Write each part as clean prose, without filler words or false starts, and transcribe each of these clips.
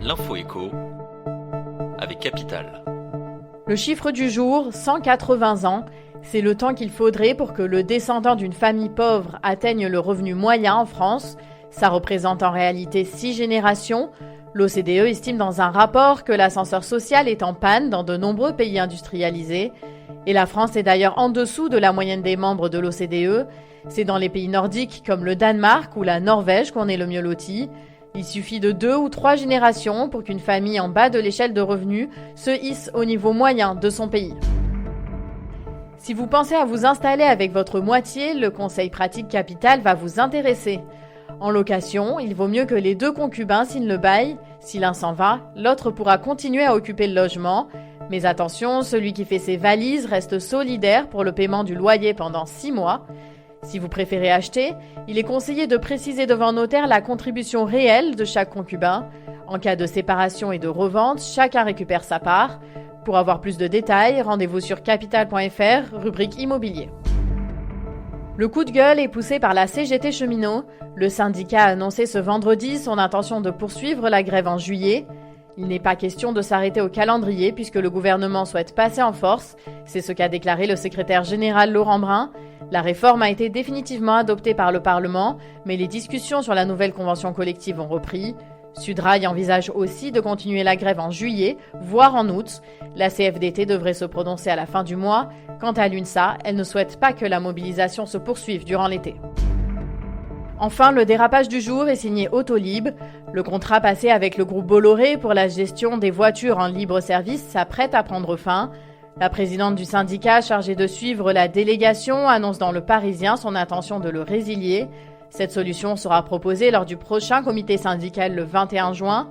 l'info écho avec Capital. Le chiffre du jour, 180 ans, c'est le temps qu'il faudrait pour que le descendant d'une famille pauvre atteigne le revenu moyen en France. Ça représente en réalité 6 générations. L'OCDE estime dans un rapport que l'ascenseur social est en panne dans de nombreux pays industrialisés. Et la France est d'ailleurs en dessous de la moyenne des membres de l'OCDE. C'est dans les pays nordiques comme le Danemark ou la Norvège qu'on est le mieux loti. Il suffit de 2 ou 3 générations pour qu'une famille en bas de l'échelle de revenus se hisse au niveau moyen de son pays. Si vous pensez à vous installer avec votre moitié, le conseil pratique Capital va vous intéresser. En location, il vaut mieux que les 2 concubins signent le bail. Si l'un s'en va, l'autre pourra continuer à occuper le logement. Mais attention, celui qui fait ses valises reste solidaire pour le paiement du loyer pendant 6 mois. Si vous préférez acheter, il est conseillé de préciser devant notaire la contribution réelle de chaque concubin. En cas de séparation et de revente, chacun récupère sa part. Pour avoir plus de détails, rendez-vous sur capital.fr, rubrique immobilier. Le coup de gueule est poussé par la CGT Cheminots. Le syndicat a annoncé ce vendredi son intention de poursuivre la grève en juillet. Il n'est pas question de s'arrêter au calendrier puisque le gouvernement souhaite passer en force. C'est ce qu'a déclaré le secrétaire général Laurent Brun. La réforme a été définitivement adoptée par le Parlement, mais les discussions sur la nouvelle convention collective ont repris. Sudrail envisage aussi de continuer la grève en juillet, voire en août. La CFDT devrait se prononcer à la fin du mois. Quant à l'UNSA, elle ne souhaite pas que la mobilisation se poursuive durant l'été. Enfin, le dérapage du jour est signé Autolib. Le contrat passé avec le groupe Bolloré pour la gestion des voitures en libre service s'apprête à prendre fin. La présidente du syndicat chargée de suivre la délégation annonce dans Le Parisien son intention de le résilier. Cette solution sera proposée lors du prochain comité syndical le 21 juin.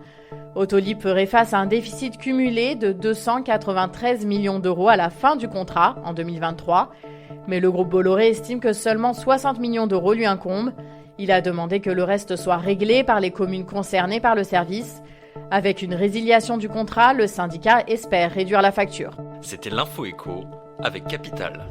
Autolib ferait face à un déficit cumulé de 293 millions d'euros à la fin du contrat, en 2023. Mais le groupe Bolloré estime que seulement 60 millions d'euros lui incombent. Il a demandé que le reste soit réglé par les communes concernées par le service. Avec une résiliation du contrat, le syndicat espère réduire la facture. C'était l'info écho avec Capital.